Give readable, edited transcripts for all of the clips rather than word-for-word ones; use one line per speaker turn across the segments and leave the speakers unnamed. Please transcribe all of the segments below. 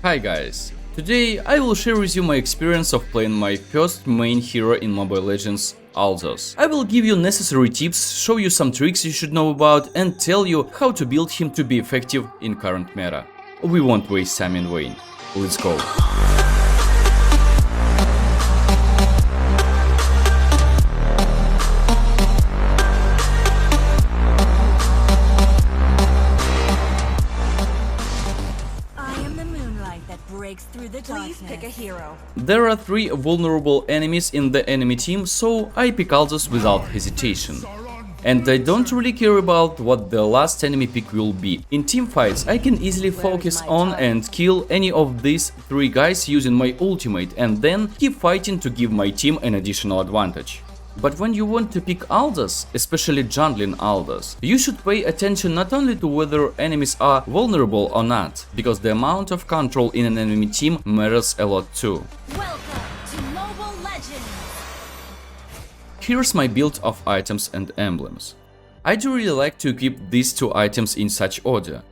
Hi guys, today I will share with you my experience of playing my first main hero in Mobile Legends, Aldos. I will give you necessary tips, show you some tricks you should know about and tell you how to build him to be effective in current meta. We won't waste time in vain. Let's go.
Through the Please pick a hero.
There are 3 vulnerable enemies in the enemy team, so I pick Aldous without hesitation. And I don't really care about what the last enemy pick will be. In team fights, I can easily focus on and kill any of these 3 guys using my ultimate and then keep fighting to give my team an additional advantage. But when you want to pick Aldous, especially jungling Aldous, you should pay attention not only to whether enemies are vulnerable or not, because the amount of control in an enemy team matters a lot too.
Welcome to Mobile Legends!
Here's my build of items and emblems. I do really like to equip these 2 items in such order.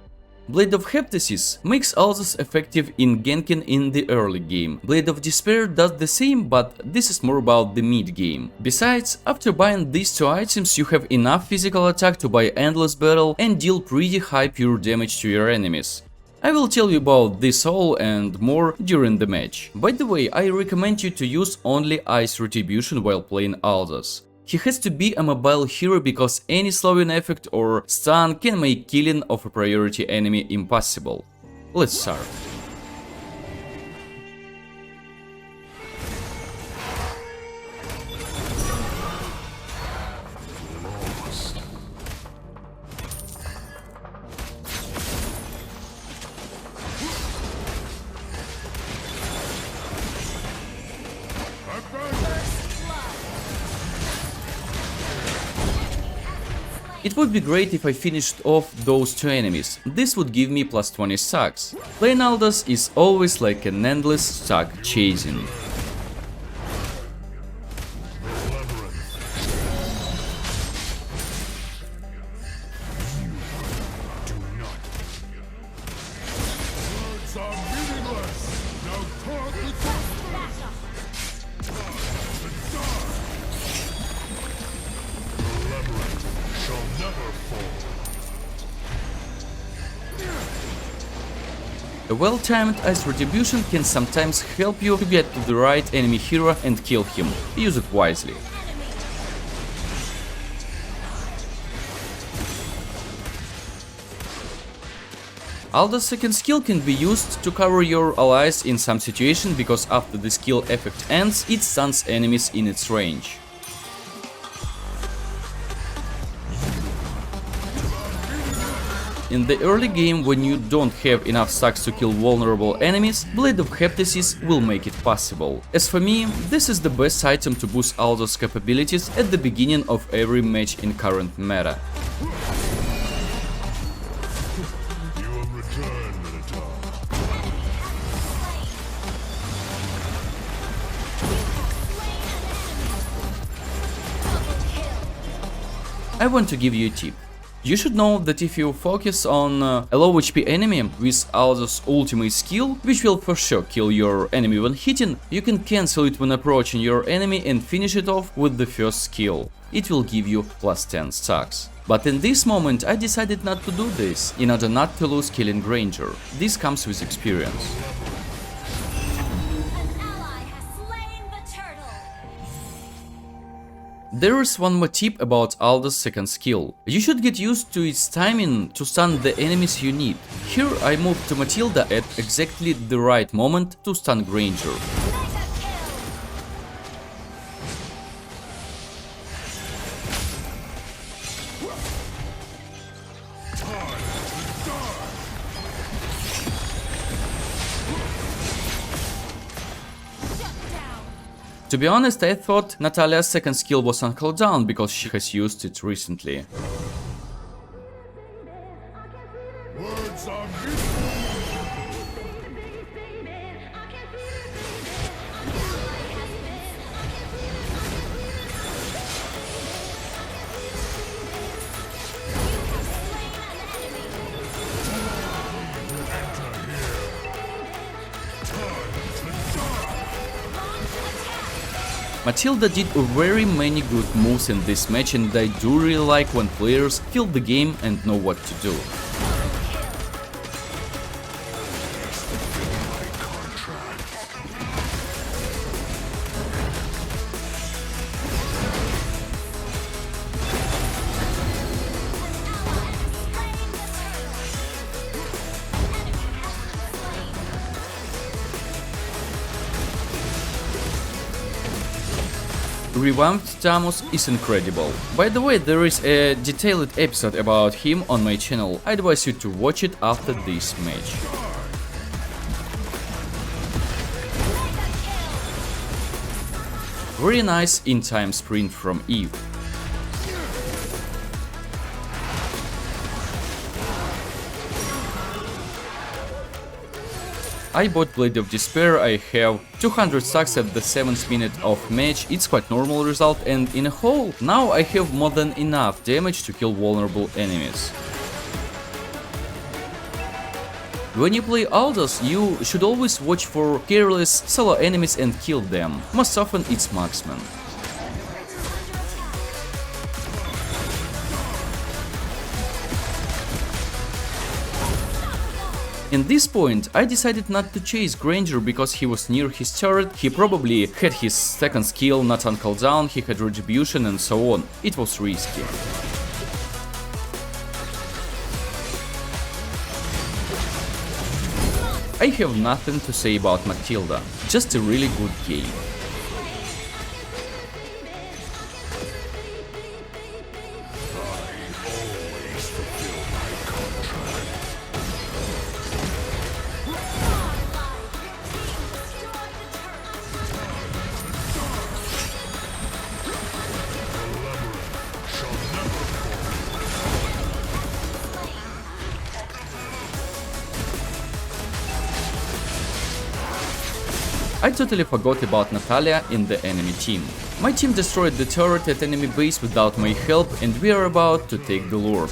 Blade of Heptasis makes Aldous effective in ganking in the early game. Blade of Despair does the same, but this is more about the mid game. Besides, after buying these 2 items you have enough physical attack to buy Endless Battle and deal pretty high pure damage to your enemies. I will tell you about this all and more during the match. By the way, I recommend you to use only Ice Retribution while playing Aldous. He has to be a mobile hero because any slowing effect or stun can make killing of a priority enemy impossible. Let's start. It would be great if I finished off those 2 enemies, this would give me plus 20 stacks. Playing Aldous is always like an endless stack chasing. A well-timed Ice Retribution can sometimes help you to get to the right enemy hero and kill him. Use it wisely. Aldous' second skill can be used to cover your allies in some situation because after the skill effect ends, it stuns enemies in its range. In the early game, when you don't have enough stacks to kill vulnerable enemies, Blade of Heptasis will make it possible. As for me, this is the best item to boost Aldous' capabilities at the beginning of every match in current meta. I want to give you a tip. You should know that if you focus on a low HP enemy with Aldous' ultimate skill, which will for sure kill your enemy when hitting, you can cancel it when approaching your enemy and finish it off with the first skill. It will give you plus 10 stacks. But in this moment I decided not to do this, in order not to lose killing Granger. This comes with experience. There is one more tip about Aldous' second skill. You should get used to its timing to stun the enemies you need. Here I moved to Matilda at exactly the right moment to stun Granger. To be honest, I thought Natalia's second skill was on cooldown because she has used it recently. Matilda did very many good moves in this match, and I do really like when players feel the game and know what to do. Revamped Tamus is incredible. By the way, there is a detailed episode about him on my channel. I advise you to watch it after this match. Very nice in-time sprint from Eve. I bought Blade of Despair. I have 200 stacks at the 7th minute of match. It's quite normal result, and in a whole, now I have more than enough damage to kill vulnerable enemies. When you play Aldous, you should always watch for careless solo enemies and kill them. Most often it's marksmen. In this point, I decided not to chase Granger because he was near his turret, he probably had his second skill not on cooldown, he had retribution and so on. It was risky. I have nothing to say about Matilda, just a really good game. I totally forgot about Natalia in the enemy team. My team destroyed the turret at enemy base without my help, and we are about to take the Lord.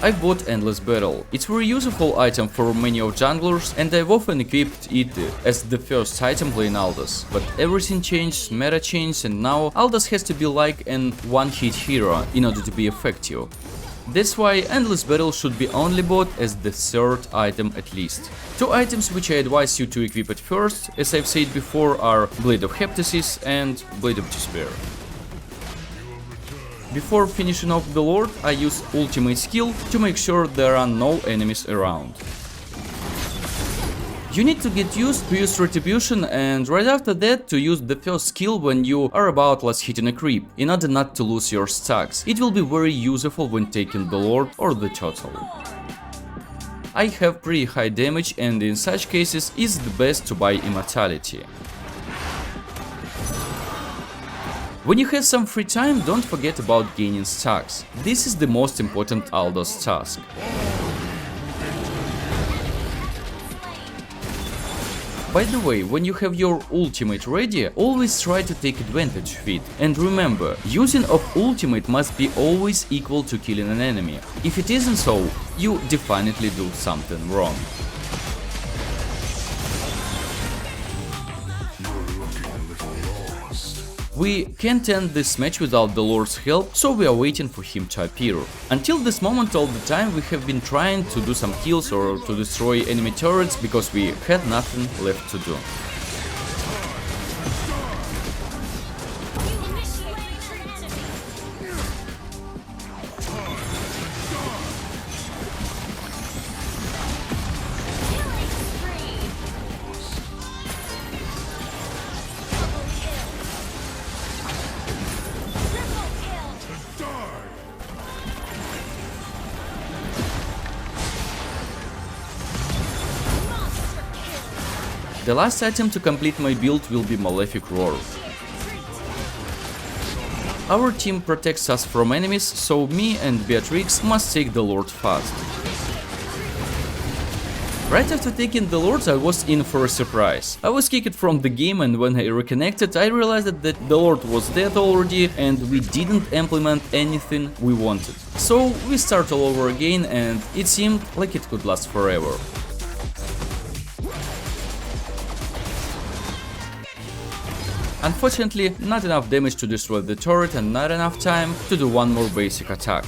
I bought Endless Battle. It's a very useful item for many of junglers, and I've often equipped it as the first item playing Aldous. But everything changed, meta changed, and now Aldous has to be like an one-hit hero in order to be effective. That's why Endless Battle should be only bought as the third item at least. Two items which I advise you to equip at first, as I've said before, are Blade of Heptasis and Blade of Despair. Before finishing off the Lord, I use ultimate skill to make sure there are no enemies around. You need to get used to use retribution, and right after that to use the first skill when you are about last hitting a creep, in order not to lose your stacks. It will be very useful when taking the Lord or the Turtle. I have pretty high damage, and in such cases it's the best to buy Immortality. When you have some free time, don't forget about gaining stacks. This is the most important Aldos task. By the way, when you have your ultimate ready, always try to take advantage of it. And remember, using of ultimate must be always equal to killing an enemy. If it isn't so, you definitely do something wrong. We can't end this match without the Lord's help, so we are waiting for him to appear. Until this moment, all the time we have been trying to do some kills or to destroy enemy turrets because we had nothing left to do. The last item to complete my build will be Malefic Roar. Our team protects us from enemies, so me and Beatrix must take the Lord fast. Right after taking the Lord, I was in for a surprise. I was kicked from the game, and when I reconnected, I realized that the Lord was dead already and we didn't implement anything we wanted. So we start all over again, and it seemed like it could last forever. Unfortunately, not enough damage to destroy the turret and not enough time to do one more basic attack.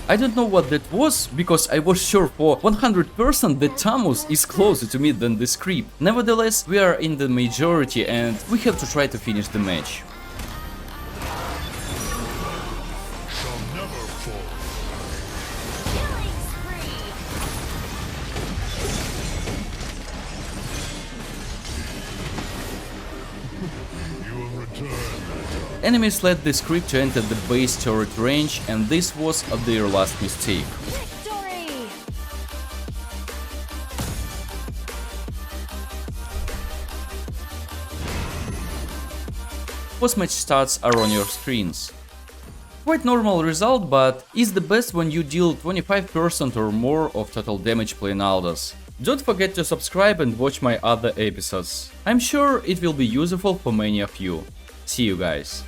I don't know what that was, because I was sure for 100% that Tamus is closer to me than this creep. Nevertheless, we are in the majority and we have to try to finish the match. Enemies led this creep to enter the base turret range, and this was their last mistake.
Victory!
Post-match stats are on your screens. Quite normal result, but is the best when you deal 25% or more of total damage playing Aldos. Don't forget to subscribe and watch my other episodes. I'm sure it will be useful for many of you. See you guys.